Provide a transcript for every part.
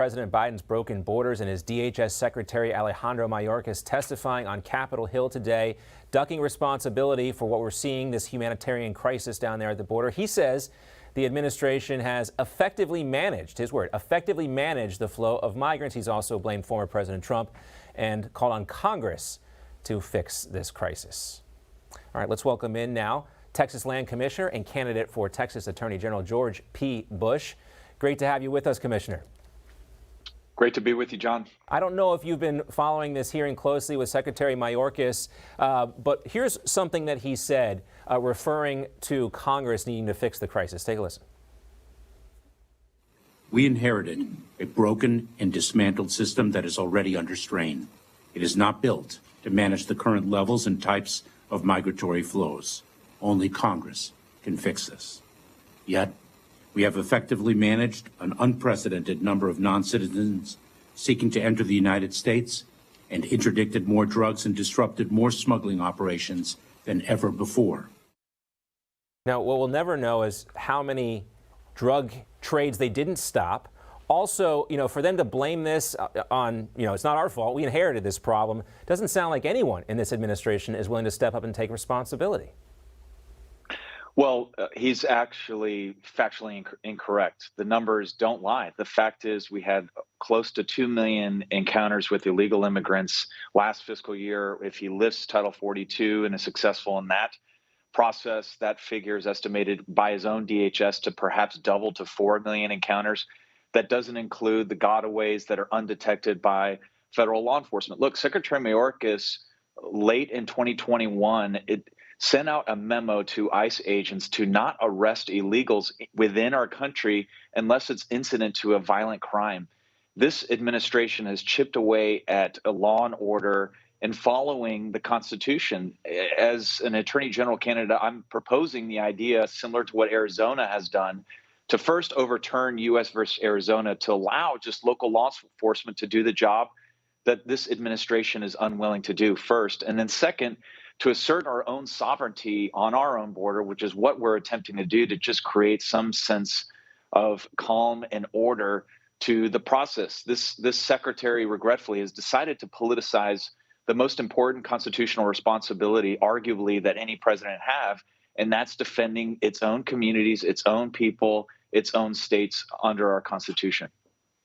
President Biden's broken borders and his DHS Secretary Alejandro Mayorkas testifying on Capitol Hill today, ducking responsibility for what we're seeing, this humanitarian crisis down there at the border. He says the administration has effectively managed, his word, effectively managed the flow of migrants. He's also blamed former President Trump and called on Congress to fix this crisis. All right, let's welcome in now Texas Land Commissioner and candidate for Texas Attorney General George P. Bush. Great to have you with us, Commissioner. Great to be with you, John. I don't know if you've been following this hearing closely with Secretary Mayorkas, but here's something that he said referring to Congress needing to fix the crisis. Take a listen. We inherited a broken and dismantled system that is already under strain. It is not built to manage the current levels and types of migratory flows. Only Congress can fix this. Yet, we have effectively managed an unprecedented number of non-citizens seeking to enter the United States and interdicted more drugs and disrupted more smuggling operations than ever before. Now, what we'll never know is how many drug trades they didn't stop. Also, for them to blame this on, it's not our fault, we inherited this problem, doesn't sound like anyone in this administration is willing to step up and take responsibility. Well, he's actually factually incorrect. The numbers don't lie. The fact is we had close to 2 million encounters with illegal immigrants last fiscal year. If he lifts Title 42 and is successful in that process, that figure is estimated by his own DHS to perhaps double to 4 million encounters. That doesn't include the gotaways that are undetected by federal law enforcement. Look, Secretary Mayorkas, late in 2021, sent out a memo to ICE agents to not arrest illegals within our country unless it's incident to a violent crime. This administration has chipped away at a law and order and following the Constitution. As an Attorney General candidate, I'm proposing the idea similar to what Arizona has done to first overturn U.S. versus Arizona to allow just local law enforcement to do the job that this administration is unwilling to do first. And then second, to assert our own sovereignty on our own border, which is what we're attempting to do to just create some sense of calm and order to the process. This secretary, regretfully, has decided to politicize the most important constitutional responsibility, arguably, that any president have, and that's defending its own communities, its own people, its own states under our Constitution.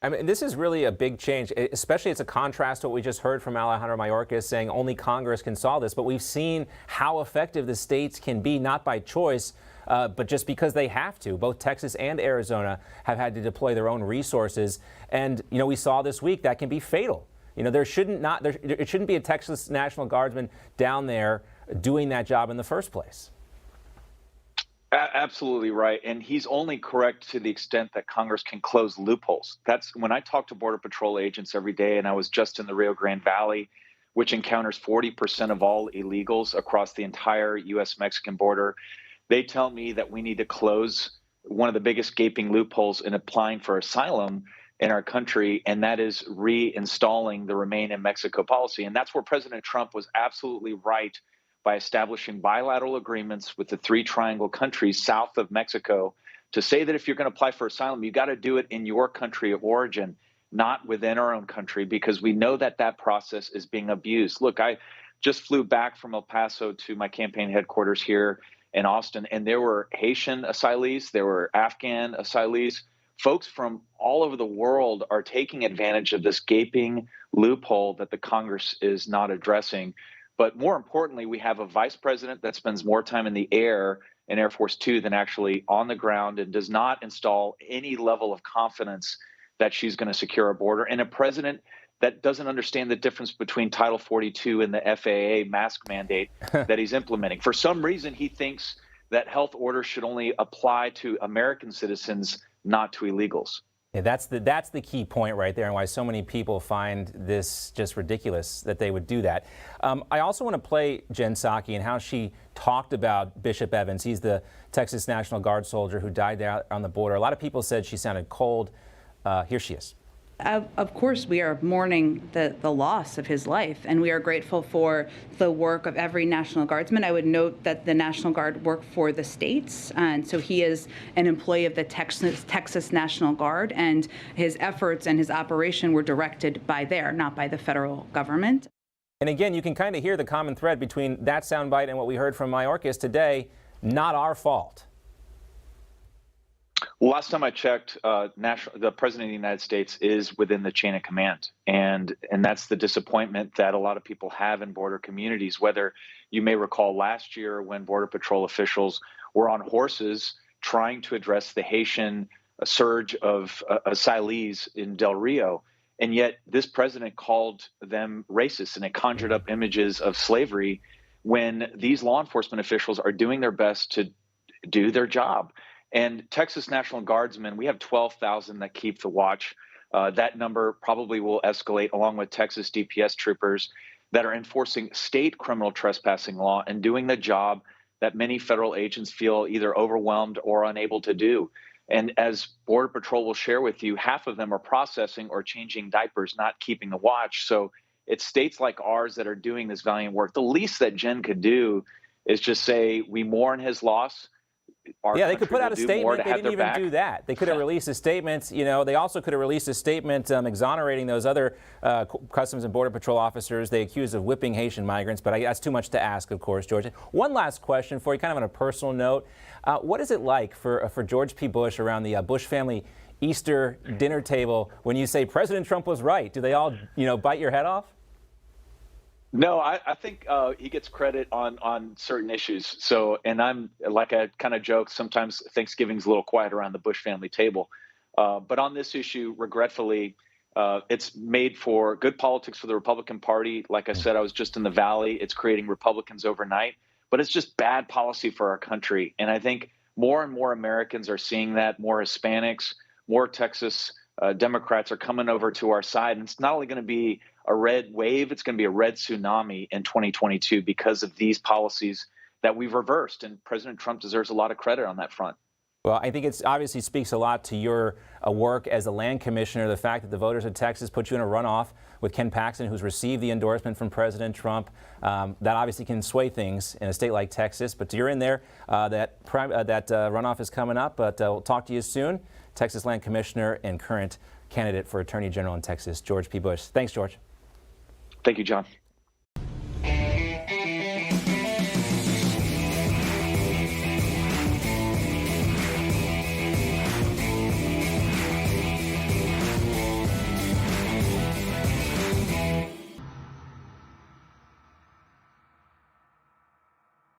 I mean, this is really a big change, especially it's a contrast to what we just heard from Alejandro Mayorkas saying only Congress can solve this. But we've seen how effective the states can be, not by choice, but just because they have to. Both Texas and Arizona have had to deploy their own resources. And, we saw this week that can be fatal. It shouldn't be a Texas National Guardsman down there doing that job in the first place. Absolutely right. And he's only correct to the extent that Congress can close loopholes. That's when I talk to Border Patrol agents every day, and I was just in the Rio Grande Valley, which encounters 40% of all illegals across the entire U.S.-Mexican border. They tell me that we need to close one of the biggest gaping loopholes in applying for asylum in our country, and that is reinstalling the Remain in Mexico policy. And that's where President Trump was absolutely right by establishing bilateral agreements with the three triangle countries south of Mexico to say that if you're going to apply for asylum, you got to do it in your country of origin, not within our own country, because we know that that process is being abused. Look, I just flew back from El Paso to my campaign headquarters here in Austin, and there were Haitian asylees, there were Afghan asylees. Folks from all over the world are taking advantage of this gaping loophole that the Congress is not addressing. But more importantly, we have a vice president that spends more time in the air in Air Force Two than actually on the ground and does not install any level of confidence that she's going to secure a border, and a president that doesn't understand the difference between Title 42 and the FAA mask mandate that he's implementing. For some reason, he thinks that health orders should only apply to American citizens, not to illegals. Yeah, that's the key point right there, and why so many people find this just ridiculous that they would do that. I also want to play Jen Psaki and how she talked about Bishop Evans. He's the Texas National Guard soldier who died there on the border. A lot of people said she sounded cold. Here she is. Of course, we are mourning the loss of his life, and we are grateful for the work of every National Guardsman. I would note that the National Guard work for the states, and so he is an employee of the Texas National Guard, and his efforts and his operation were directed by there, not by the federal government. And again, you can kind of hear the common thread between that soundbite and what we heard from Mayorkas today. Not our fault. Well, last time I checked, the president of the United States is within the chain of command. And that's the disappointment that a lot of people have in border communities, whether you may recall last year when Border Patrol officials were on horses trying to address the Haitian surge of asylees in Del Rio. And yet this president called them racist, and it conjured up images of slavery when these law enforcement officials are doing their best to do their job. And Texas National Guardsmen, we have 12,000 that keep the watch. That number probably will escalate, along with Texas DPS troopers that are enforcing state criminal trespassing law and doing the job that many federal agents feel either overwhelmed or unable to do. And as Border Patrol will share with you, half of them are processing or changing diapers, not keeping the watch. So it's states like ours that are doing this valiant work. The least that Jen could do is just say, we mourn his loss. Yeah, they could put out a statement. They didn't even do that. They could have released a statement. You know, they also could have released a statement exonerating those other Customs and Border Patrol officers they accused of whipping Haitian migrants. But that's too much to ask, of course, George. One last question for you, kind of on a personal note. What is it like for George P. Bush around the Bush family Easter dinner table when you say President Trump was right? Do they all, bite your head off? No, I think he gets credit on certain issues. So, and I'm like I kind of joke, sometimes Thanksgiving's a little quiet around the Bush family table. But on this issue, regretfully, it's made for good politics for the Republican Party. Like I said, I was just in the Valley. It's creating Republicans overnight, but it's just bad policy for our country. And I think more and more Americans are seeing that, more Hispanics, more Texas Democrats are coming over to our side. And it's not only going to be a red wave, it's going to be a red tsunami in 2022 because of these policies that we've reversed. And President Trump deserves a lot of credit on that front. Well, I think it obviously speaks a lot to your work as a land commissioner, the fact that the voters of Texas put you in a runoff with Ken Paxton, who's received the endorsement from President Trump. That obviously can sway things in a state like Texas, but you're in there. That runoff is coming up, but we'll talk to you soon. Texas Land Commissioner and current candidate for Attorney General in Texas, George P. Bush. Thanks, George. Thank you, John.